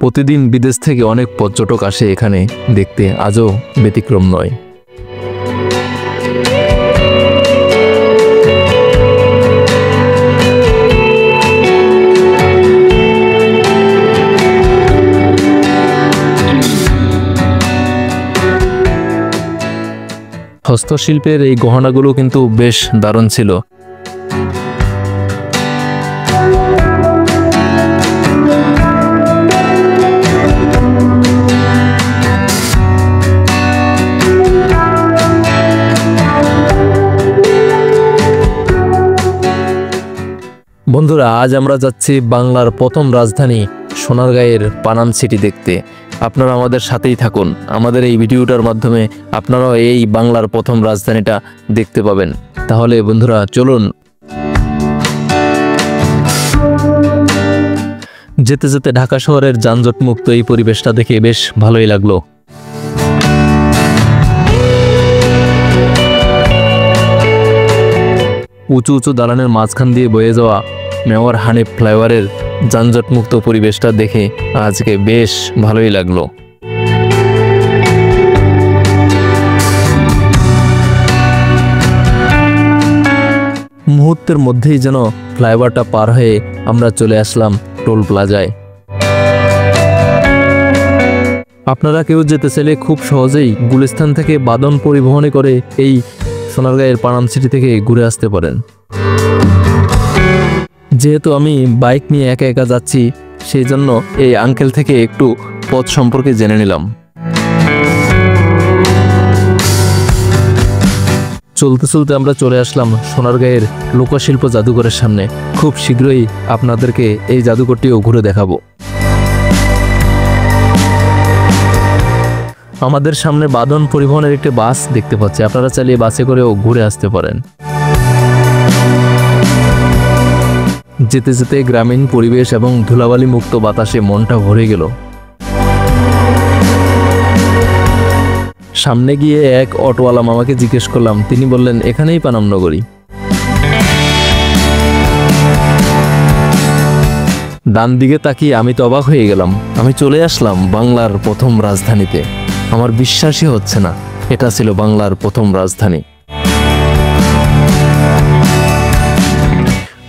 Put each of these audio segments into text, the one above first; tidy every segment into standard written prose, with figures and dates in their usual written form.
প্রতিদিন বিদেশ থেকে অনেক পর্যটক আসে এখানে দেখতে, আজও ব্যতিক্রম নয়। হস্তশিল্পের এই গহনাগুলো কিন্তু বেশ দারুণ ছিল। বন্ধুরা, আজ আমরা যাচ্ছি বাংলার প্রথম রাজধানী সোনারগাঁয়ের পানাম সিটি দেখতে। আপনারা আমাদের সাথেই থাকুন। আমাদের এই ভিডিওটার মাধ্যমে আপনারাও এই বাংলার প্রথম রাজধানীটা দেখতে পাবেন। তাহলে বন্ধুরা চলুন। যেতে যেতে ঢাকা শহরের যানজটমুক্ত এই পরিবেশটা দেখে বেশ ভালোই লাগলো। উঁচু উঁচু দালানের মাঝখান দিয়ে বয়ে যাওয়া মেওয়ার হানিফ ফ্লাইওভারের যানজটমুক্ত পরিবেশটা দেখে আজকে বেশ ভালোই লাগলো। মুহূর্তের মধ্যেই যেন ফ্লাইওভারটা পার হয়ে আমরা চলে আসলাম টোল প্লাজায়। আপনারা কেউ যেতে চাইলে খুব সহজেই গুলিস্তান থেকে বাদন পরিবহনে করে এই সোনারগাঁয়ের পানাম সিটি থেকে ঘুরে আসতে পারেন। যেহেতু আমি বাইক নিয়ে একা একা যাচ্ছি, সেই জন্য এই আঙ্কেল থেকে একটু পথ সম্পর্কে জেনে নিলাম। চলতে চলতে আমরা চলে আসলাম সোনারগাঁয়ের লোকশিল্প জাদুঘরের সামনে। খুব শীঘ্রই আপনাদেরকে এই জাদুঘরটিও ঘুরে দেখাবো। আমাদের সামনে বাদন পরিবহনের একটি বাস দেখতে পাচ্ছি। আপনারা চাইলে বাসে করেও ঘুরে আসতে পারেন। যেতে যেতে গ্রামীণ পরিবেশ এবং ধুলাবালি মুক্ত বাতাসে মনটা ভরে গেল। সামনে গিয়ে এক অটোওয়ালা মামাকে জিজ্ঞেস করলাম, তিনি বললেন এখানেই পানাম নগরী। ডান দিকে তাকিয়ে আমি তো অবাক হয়ে গেলাম। আমি চলে আসলাম বাংলার প্রথম রাজধানীতে। আমার বিশ্বাসই হচ্ছে না এটা ছিল বাংলার প্রথম রাজধানী।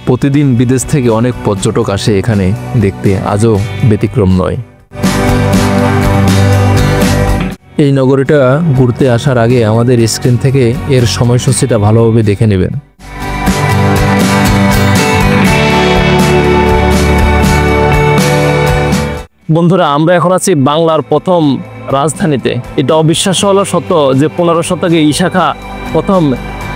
প্রতিদিন বিদেশ থেকে অনেক পর্যটক আসে এখানে দেখতে, আজও ব্যতিক্রম নয়। এই নগরীটা ঘুরতে আসার আগে আমাদের স্ক্রিন থেকে এর সময়সূচিটা ভালোভাবে দেখে নেবেন। বন্ধুরা, আমরা এখন আছি বাংলার প্রথম রাজধানীতে। এটা অবিশ্বাস্য হলো সত্য যে 15 শতকে ইশা প্রথম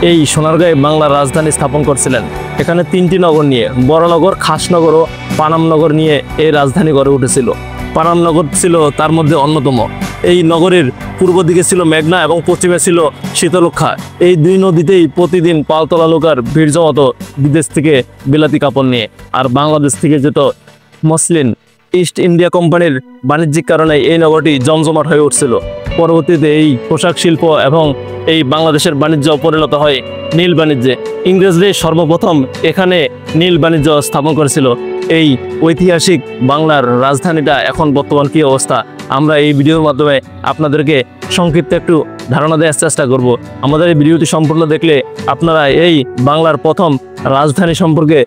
এই সোনারগাঁয়ে বাংলার রাজধানী স্থাপন করছিলেন। এখানে 3টি নগর নিয়ে, বড়নগর, খাসনগর ও পানাম নগর নিয়ে এই রাজধানী গড়ে উঠেছিল। পানাম নগর ছিল তার মধ্যে অন্যতম। এই নগরের পূর্ব দিকে ছিল মেঘনা এবং পশ্চিমে ছিল শীতলক্ষা। এই দুই নদীতেই প্রতিদিন পালতোলা লোকার ভিড় জমাতো বিদেশ থেকে বিলাতি কাপড় নিয়ে। আর বাংলাদেশ থেকে যেত মসলিন। ইস্ট ইন্ডিয়া কোম্পানির বাণিজ্যিক কারণে এই নগরটি জমজমাট হয়ে উঠছিল। পরবর্তীতে এই পোশাক শিল্প এবং এই বাংলাদেশের বাণিজ্য পরিণত হয় নীল বাণিজ্যে। ইংরেজরা সর্বপ্রথম এখানে নীল বাণিজ্য স্থাপন করেছিল। এই ঐতিহাসিক বাংলার রাজধানীটা এখন বর্তমান কী অবস্থা, আমরা এই ভিডিওর মাধ্যমে আপনাদেরকে সংক্ষিপ্ত একটু ধারণা দেওয়ার চেষ্টা করব। আমাদের এই ভিডিওটি সম্পূর্ণ দেখলে আপনারা এই বাংলার প্রথম রাজধানী সম্পর্কে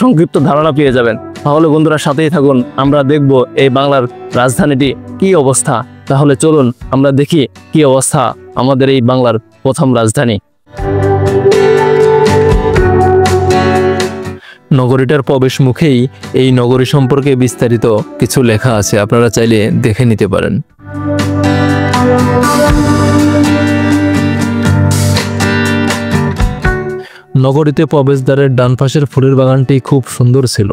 সংক্ষিপ্ত ধারণা পেয়ে যাবেন। তাহলে বন্ধুরা সাথেই থাকুন, আমরা দেখব এই বাংলার রাজধানীটি কি অবস্থা। তাহলে চলুন আমরা দেখি কি অবস্থা আমাদের এই বাংলার প্রথম রাজধানী। নগরীটার প্রবেশ মুখেই এই নগরী সম্পর্কে বিস্তারিত কিছু লেখা আছে, আপনারা চাইলে দেখে নিতে পারেন। নগরীতে প্রবেশদ্বারের ডান পাশের ফুলের বাগানটি খুব সুন্দর ছিল।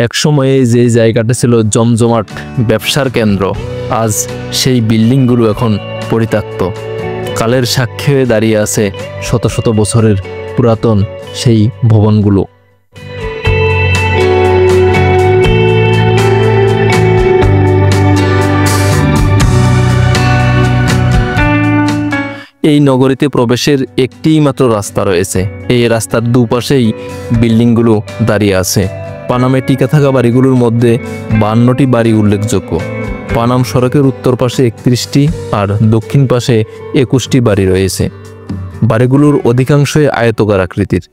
একসময়ে যে জায়গাটা ছিল জমজমাট ব্যবসার কেন্দ্র, আজ সেই বিল্ডিংগুলো এখন পরিত্যক্ত। কালের সাক্ষী হয়ে দাঁড়িয়ে আছে শত শত বছরের পুরাতন সেই ভবনগুলো। এই নগরীতে প্রবেশের একটিই মাত্র রাস্তা রয়েছে। এই রাস্তার দুপাশেই বিল্ডিংগুলো দাঁড়িয়ে আছে। পানামে টিকে থাকা বাড়িগুলোর মধ্যে 52টি বাড়ি উল্লেখযোগ্য। পানাম সড়কের উত্তর পাশে 31টি আর দক্ষিণ পাশে 21টি বাড়ি রয়েছে। বাড়িগুলোর অধিকাংশই আয়তাকার আকৃতির।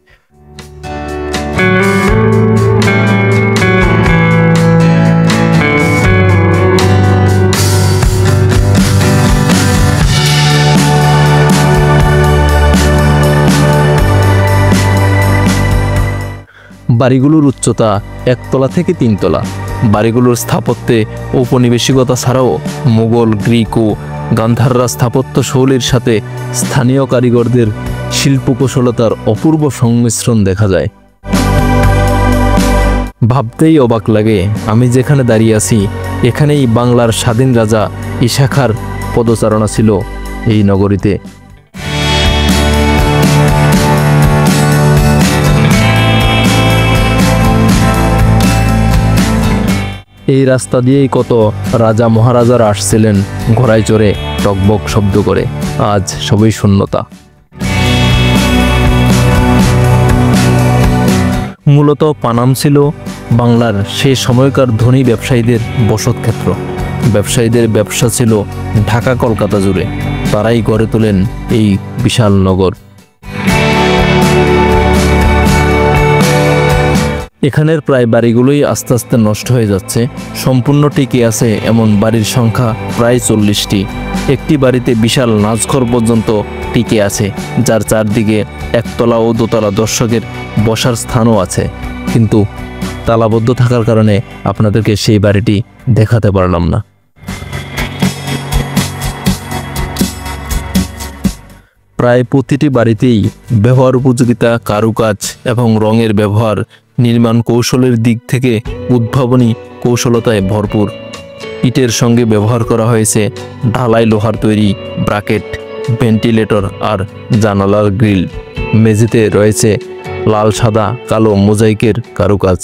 বাড়িগুলোর উচ্চতা 1 তলা থেকে 3 তলা। বাড়িগুলোর স্থাপত্যে ঔপনিবেশিকতা ছাড়াও মুঘল, গ্রিক ও গান্ধাররা স্থাপত্য শৈলীর সাথে স্থানীয় কারিগরদের শিল্পকুশলতার অপূর্ব সংমিশ্রণ দেখা যায়। ভাবতেই অবাক লাগে, আমি যেখানে দাঁড়িয়ে আছি এখানেই বাংলার স্বাধীন রাজা ঈশা খাঁর পদচারণা ছিল এই নগরীতে। এই রাস্তা দিয়েই কত রাজা মহারাজারা আসছিলেন ঘোড়ায় চড়ে, টকবক শব্দ করে। আজ সবই শূন্যতা। মূলত পানাম ছিল বাংলার সেই সময়কার ধনী ব্যবসায়ীদের বসতক্ষেত্র। ব্যবসায়ীদের ব্যবসা ছিল ঢাকা কলকাতা জুড়ে। তারাই গড়ে তোলেন এই বিশাল নগর। এখানের প্রায় বাড়িগুলোই আস্তে আস্তে নষ্ট হয়ে যাচ্ছে। সম্পূর্ণ টিকে আছে এমন বাড়ির সংখ্যা প্রায় 40টি। একটি বাড়িতে বিশাল নাচঘর পর্যন্ত টিকে আছে, যার চারদিকে একতলা ও দোতলা দর্শকের বসার স্থানও আছে, কিন্তু তালাবদ্ধ থাকার কারণে আপনাদেরকে সেই বাড়িটি দেখাতে পারলাম না। প্রায় প্রতিটি বাড়িতেই ব্যবহার উপযোগিতা, কারুকাজ এবং রঙের ব্যবহার নির্মাণ কৌশলের দিক থেকে উদ্ভাবনী কৌশলতায় ভরপুর। ইটের সঙ্গে ব্যবহার করা হয়েছে ঢালাই লোহার তৈরি ব্রাকেট, ভেন্টিলেটর আর জানালার গ্রিল। মেঝেতে রয়েছে লাল, সাদা, কালো মোজাইকের কারুকাজ।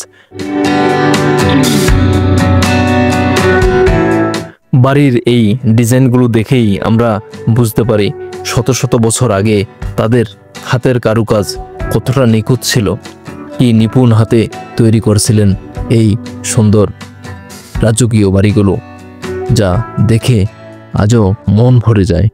বাড়ির এই ডিজাইনগুলো দেখেই আমরা বুঝতে পারি শত শত বছর আগে তাদের হাতের কারুকাজ কতটা নিখুঁত ছিল, কি নিপুণ হাতে তৈরি করেছিলেন এই সুন্দর রাজকীয় বাড়িগুলো, যা দেখে আজও মন ভরে যায়।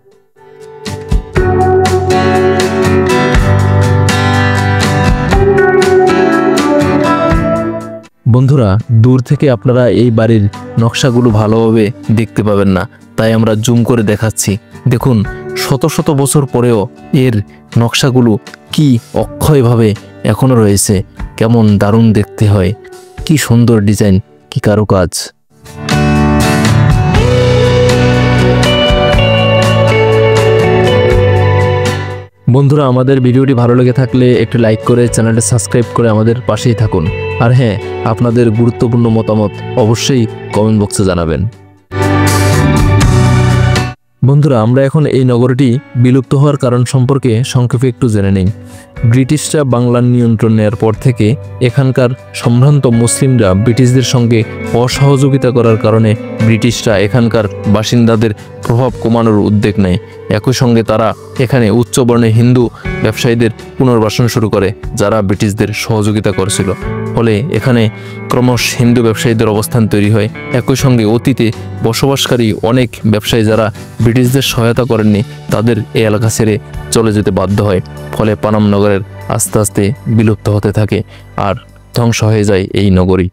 বন্ধুরা, দূর থেকে আপনারা এই বাড়ির নকশাগুলো ভালোভাবে দেখতে পাবেন না, তাই আমরা জুম করে দেখাচ্ছি। দেখুন, শত শত বছর পরেও এর নকশাগুলো কি অক্ষয়ভাবে এখনো রয়েছে। কেমন দারুণ দেখতে হয়, কি সুন্দর ডিজাইন, কি কারুকাজ। বন্ধুরা, আমাদের ভিডিওটি ভালো লেগে থাকলে একটু লাইক করে চ্যানেলটা সাবস্ক্রাইব করে আমাদের পাশেই থাকুন। আর হ্যাঁ, আপনাদের গুরুত্বপূর্ণ মতামত অবশ্যই কমেন্ট বক্সে জানাবেন। বন্ধুরা, আমরা এখন এই নগরীটি বিলুপ্ত হওয়ার কারণ সম্পর্কে সংক্ষেপে একটু জেনে নিই। ব্রিটিশরা বাংলার নিয়ন্ত্রণ নেওয়ার পর থেকে এখানকার সম্ভ্রান্ত মুসলিমরা ব্রিটিশদের সঙ্গে অসহযোগিতা করার কারণে ব্রিটিশরা এখানকার বাসিন্দাদের প্রভাব কমানোর উদ্যোগ নেয়। একই সঙ্গে তারা এখানে উচ্চবর্ণের হিন্দু ব্যবসায়ীদের পুনর্বাসন শুরু করে, যারা ব্রিটিশদের সহযোগিতা করেছিল। ফলে এখানে ক্রমশ হিন্দু ব্যবসায়ীদের অবস্থান তৈরি হয়। একই সঙ্গে অতীতে বসবাসকারী অনেক ব্যবসায়ী যারা ব্রিটিশদের সহায়তা করেননি, তাদের এই এলাকা ছেড়ে চলে যেতে বাধ্য হয়। ফলে পানাম নগরের আস্তে আস্তে বিলুপ্ত হতে থাকে আর ধ্বংস হয়ে যায় এই নগরী।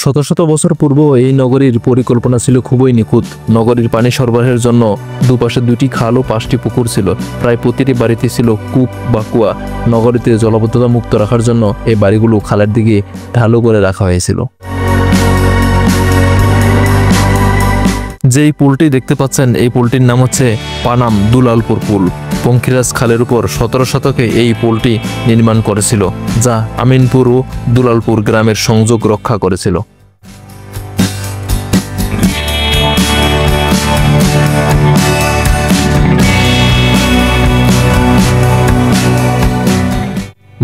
শত শত বছর পূর্বে এই নগরীর পরিকল্পনা ছিল খুবই নিখুঁত। নগরীর পানি সরবরাহের জন্য দুপাশে 2টি খাল ও 5টি পুকুর ছিল। প্রায় প্রতিটি বাড়িতে ছিল কূপ বা কুয়া। নগরীতে জলাবদ্ধতা মুক্ত রাখার জন্য এই বাড়িগুলো খালের দিকে ঢালু করে রাখা হয়েছিল। যেই পুলটি দেখতে পাচ্ছেন, এই পুলটির নাম হচ্ছে পানাম দুলালপুর পুল। পঙ্খিরাজ খালের উপর 17 শতকে এই পুলটি নির্মাণ করেছিল, যা আমিনপুর ও দুলালপুর গ্রামের সংযোগ রক্ষা করেছিল।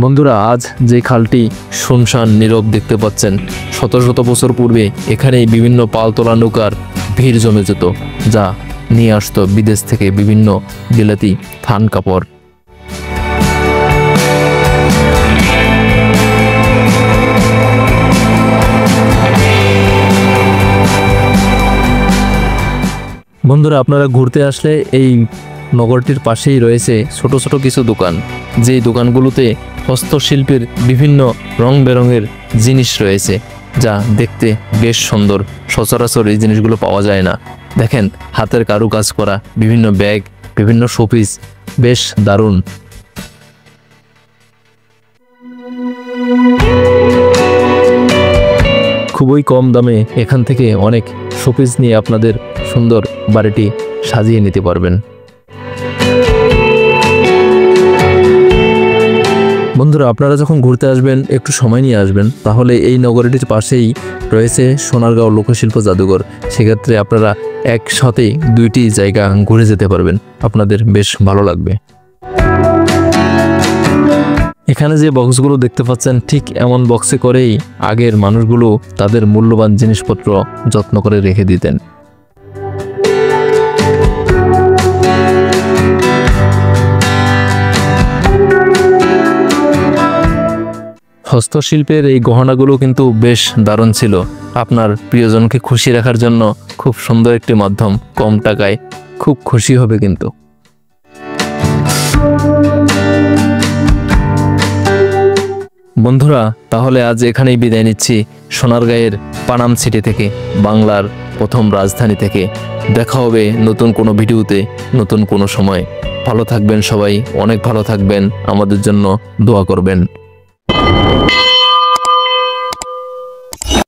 বন্ধুরা, আজ যে খালটি শুনশান নীরব দেখতে পাচ্ছেন, শত শত বছর পূর্বে এখানেই বিভিন্ন পালতোলা নৌকার ভিড় জমে যেত, যা নিয়ে আসতো বিদেশ থেকে বিভিন্ন বিলাতি থান কাপড়। বন্ধুরা, আপনারা ঘুরতে আসলে এই নগরটির পাশেই রয়েছে ছোট ছোট কিছু দোকান, যেই দোকানগুলোতে হস্তশিল্পের বিভিন্ন রং বেরঙের জিনিস রয়েছে, যা দেখতে বেশ সুন্দর। সচরাচর এই জিনিসগুলো পাওয়া যায় না। দেখেন, হাতের কারুকাজ করা বিভিন্ন ব্যাগ, বিভিন্ন শোপিস, বেশ দারুণ। খুবই কম দামে এখান থেকে অনেক শোপিস নিয়ে আপনাদের সুন্দর বাড়িটি সাজিয়ে নিতে পারবেন। বন্ধুরা, আপনারা যখন ঘুরতে আসবেন একটু সময় নিয়ে আসবেন, তাহলে এই নগরীটির পাশেই রয়েছে সোনারগাঁও লোকশিল্প জাদুঘর। সেক্ষেত্রে আপনারা একসাথে দুইটি জায়গা ঘুরে যেতে পারবেন, আপনাদের বেশ ভালো লাগবে। এখানে যে বক্সগুলো দেখতে পাচ্ছেন, ঠিক এমন বক্সে করেই আগের মানুষগুলো তাদের মূল্যবান জিনিসপত্র যত্ন করে রেখে দিতেন। হস্তশিল্পের এই গহনাগুলো কিন্তু বেশ দারুণ ছিল। আপনার প্রিয়জনকে খুশি রাখার জন্য খুব সুন্দর একটি মাধ্যম, কম টাকায় খুব খুশি হবে কিন্তু। বন্ধুরা, তাহলে আজ এখানেই বিদায় নিচ্ছি সোনারগাঁয়ের পানাম সিটি থেকে, বাংলার প্রথম রাজধানী থেকে। দেখা হবে নতুন কোনো ভিডিওতে, নতুন কোনো সময়। ভালো থাকবেন সবাই, অনেক ভালো থাকবেন, আমাদের জন্য দোয়া করবেন।